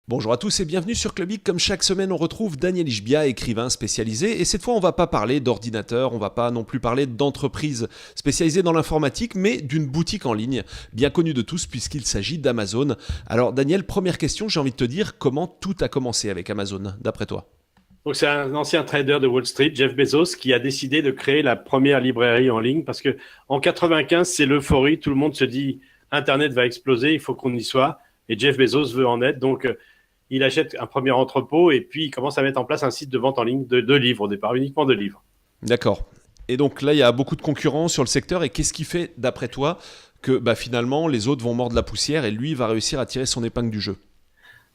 Bonjour à tous et bienvenue sur Clubic. Comme chaque semaine, on retrouve Daniel Ishbia, écrivain spécialisé. Et cette fois, on va pas parler d'ordinateur, on va pas non plus parler d'entreprise spécialisée dans l'informatique, mais d'une boutique en ligne, bien connue de tous puisqu'il s'agit d'Amazon. Alors Daniel, première question, j'ai envie de te dire comment tout a commencé avec Amazon, d'après toi? Donc, c'est un ancien trader de Wall Street, Jeff Bezos, qui a décidé de créer la première librairie en ligne parce que en 95, c'est l'euphorie. Tout le monde se dit Internet va exploser, il faut qu'on y soit. Et Jeff Bezos veut en être. Donc, il achète un premier entrepôt et puis il commence à mettre en place un site de vente en ligne de livres au départ, uniquement de livres. D'accord. Et donc là, il y a beaucoup de concurrents sur le secteur. Et qu'est-ce qui fait, d'après toi, que finalement, les autres vont mordre la poussière et lui va réussir à tirer son épingle du jeu?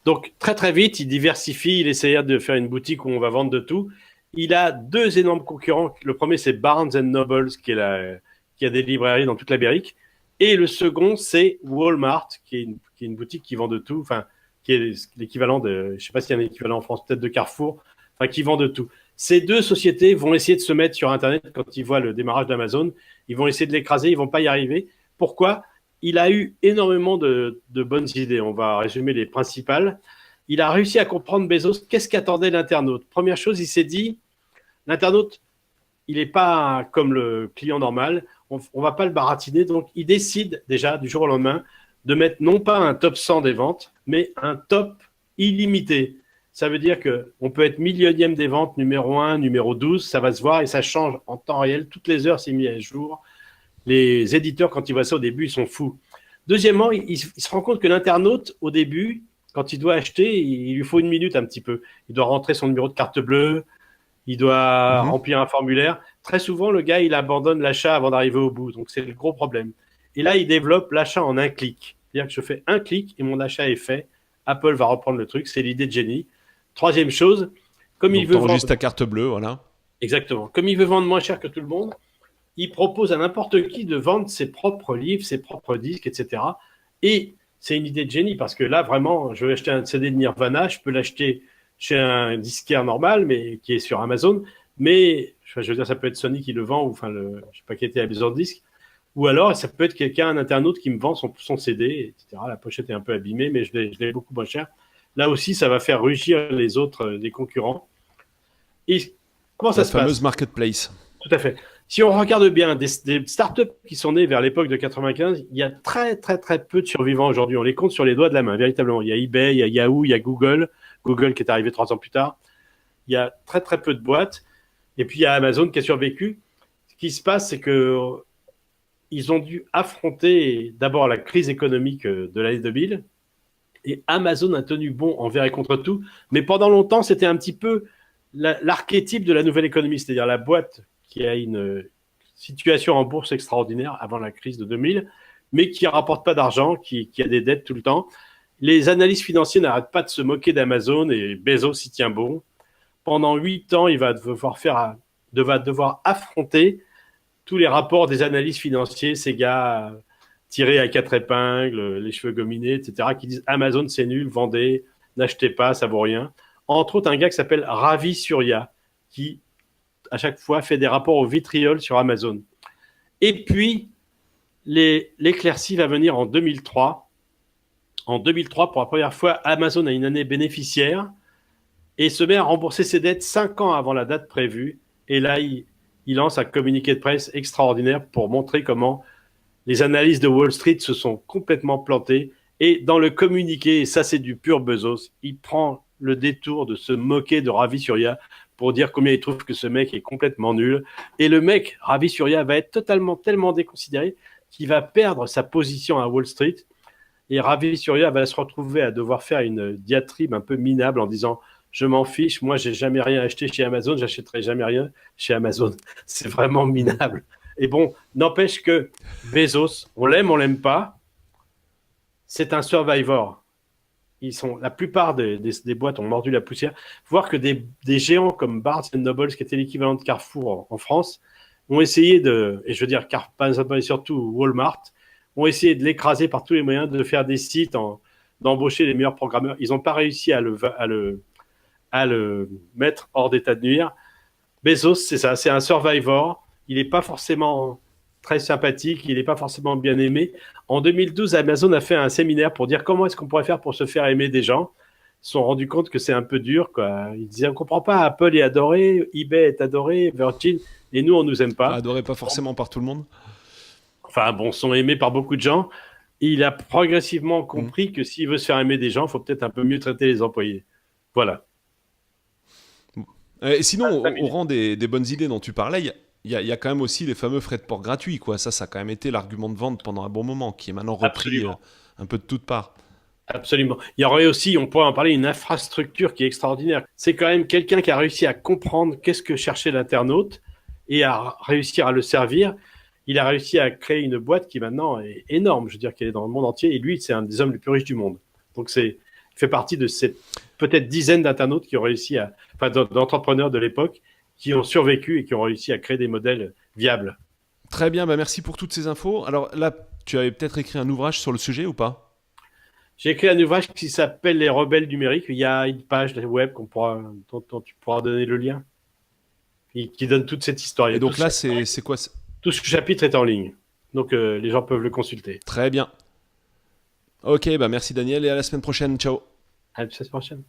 Donc, très très vite, il diversifie, il essayait de faire une boutique où on va vendre de tout. Il a deux énormes concurrents. Le premier, c'est Barnes Nobles, qui a des librairies dans toute l'Amérique. Et le second, c'est Walmart, qui est une boutique qui vend de tout, enfin, qui est l'équivalent de, je ne sais pas s'il y a un équivalent en France, peut-être de Carrefour, enfin, qui vend de tout. Ces deux sociétés vont essayer de se mettre sur Internet quand ils voient le démarrage d'Amazon. Ils vont essayer de l'écraser, ils vont pas y arriver. Pourquoi? Il a eu énormément de bonnes idées. On va résumer les principales. Il a réussi à comprendre Bezos. Qu'est-ce qu'attendait l'internaute? Première chose, il s'est dit, l'internaute, il n'est pas comme le client normal. On ne va pas le baratiner. Donc, il décide déjà du jour au lendemain de mettre non pas un top 100 des ventes, mais un top illimité. Ça veut dire qu'on peut être millionième des ventes, numéro 1, numéro 12, ça va se voir et ça change en temps réel. Toutes les heures, c'est mis à jour. Les éditeurs, quand ils voient ça au début, ils sont fous. Deuxièmement, il se rend compte que l'internaute, au début, quand il doit acheter, il lui faut une minute un petit peu. Il doit rentrer son numéro de carte bleue, il doit Mhm. remplir un formulaire. Très souvent, le gars, il abandonne l'achat avant d'arriver au bout. Donc, c'est le gros problème. Et là, il développe l'achat en un clic. C'est-à-dire que je fais un clic et mon achat est fait. Apple va reprendre le truc. C'est l'idée de génie. Troisième chose, comme il Donc veut tu enregistres vendre, ta carte bleue, voilà. exactement, comme il veut vendre moins cher que tout le monde, il propose à n'importe qui de vendre ses propres livres, ses propres disques, etc. Et c'est une idée de génie parce que là, vraiment, je veux acheter un CD de Nirvana, je peux l'acheter chez un disquaire normal, mais qui est sur Amazon. Mais je veux dire, ça peut être Sony qui le vend, ou enfin, je sais pas qui était à Maison de disque. Ou alors, ça peut être quelqu'un, un internaute qui me vend son CD, etc. La pochette est un peu abîmée, mais je l'ai beaucoup moins cher. Là aussi, ça va faire rugir les autres, les concurrents. Et comment ça La se passe? fameuse marketplace. Tout à fait. Si on regarde bien des startups qui sont nées vers l'époque de 95, il y a très, très, très peu de survivants aujourd'hui. On les compte sur les doigts de la main, véritablement. Il y a eBay, il y a Yahoo, il y a Google. Google qui est arrivé 3 ans plus tard. Il y a très, très peu de boîtes. Et puis, il y a Amazon qui a survécu. Ce qui se passe, c'est que ils ont dû affronter d'abord la crise économique de l'année 2000. Et Amazon a tenu bon envers et contre tout. Mais pendant longtemps, c'était un petit peu l'archétype de la nouvelle économie, c'est-à-dire la boîte qui a une situation en bourse extraordinaire avant la crise de 2000, mais qui ne rapporte pas d'argent, qui a des dettes tout le temps. Les analystes financiers n'arrêtent pas de se moquer d'Amazon et Bezos y tient bon. Pendant 8 ans, il va devoir affronter tous les rapports des analystes financiers, ces gars tirés à quatre épingles, les cheveux gominés, etc., qui disent Amazon c'est nul, vendez, n'achetez pas, ça vaut rien. Entre autres, un gars qui s'appelle Ravi Surya, qui à chaque fois fait des rapports au vitriol sur Amazon. Et puis, l'éclaircie va venir en 2003. En 2003, pour la première fois, Amazon a une année bénéficiaire et se met à rembourser ses dettes 5 ans avant la date prévue. Et là, il lance un communiqué de presse extraordinaire pour montrer comment les analyses de Wall Street se sont complètement plantées. Et dans le communiqué, et ça c'est du pur Bezos, il prend le détour de se moquer de Ravi Surya pour dire combien il trouve que ce mec est complètement nul. Et le mec, Ravi Surya, va être tellement déconsidéré qu'il va perdre sa position à Wall Street. Et Ravi Surya va se retrouver à devoir faire une diatribe un peu minable en disant je m'en fiche, moi j'ai jamais rien acheté chez Amazon, j'achèterai jamais rien chez Amazon. C'est vraiment minable. Et bon, n'empêche que Bezos, on l'aime pas, c'est un survivor. La plupart des boîtes ont mordu la poussière. Voir que des géants comme Barnes Nobles, qui était l'équivalent de Carrefour en France, ont essayé et je veux dire, pas surtout Walmart, ont essayé de l'écraser par tous les moyens, de faire des sites, d'embaucher les meilleurs programmeurs. Ils n'ont pas réussi à le mettre hors d'état de nuire. Bezos, c'est ça, c'est un survivor. Il n'est pas forcément très sympathique, il n'est pas forcément bien aimé. En 2012, Amazon a fait un séminaire pour dire comment est-ce qu'on pourrait faire pour se faire aimer des gens. Ils se sont rendus compte que c'est un peu dur, quoi. Ils disaient, on comprend pas, Apple est adoré, eBay est adoré, Virgin, et nous, on nous aime pas. Adoré pas forcément par tout le monde. Enfin, bon, sont aimés par beaucoup de gens. Et il a progressivement compris que s'il veut se faire aimer des gens, il faut peut-être un peu mieux traiter les employés. Voilà. Et sinon, au rang des bonnes idées dont tu parlais, il y a quand même aussi les fameux frais de port gratuits, quoi. Ça a quand même été l'argument de vente pendant un bon moment, qui est maintenant repris un peu de toutes parts. Absolument. Il y aurait aussi, on pourrait en parler, une infrastructure qui est extraordinaire. C'est quand même quelqu'un qui a réussi à comprendre qu'est-ce que cherchait l'internaute et à réussir à le servir. Il a réussi à créer une boîte qui maintenant est énorme. Je veux dire qu'elle est dans le monde entier. Et lui, c'est un des hommes les plus riches du monde. Donc, il fait partie de cette peut-être dizaine d'internautes qui ont réussi d'entrepreneurs de l'époque, qui ont survécu et qui ont réussi à créer des modèles viables. Très bien, merci pour toutes ces infos. Alors là, tu avais peut-être écrit un ouvrage sur le sujet ou pas ? J'ai écrit un ouvrage qui s'appelle Les Rebelles numériques. Il y a une page web dont tu pourras donner le lien, qui donne toute cette histoire. Et donc là, c'est quoi ? Tout ce chapitre est en ligne. Donc les gens peuvent le consulter. Très bien. Ok, merci Daniel et à la semaine prochaine. Ciao. À la semaine prochaine.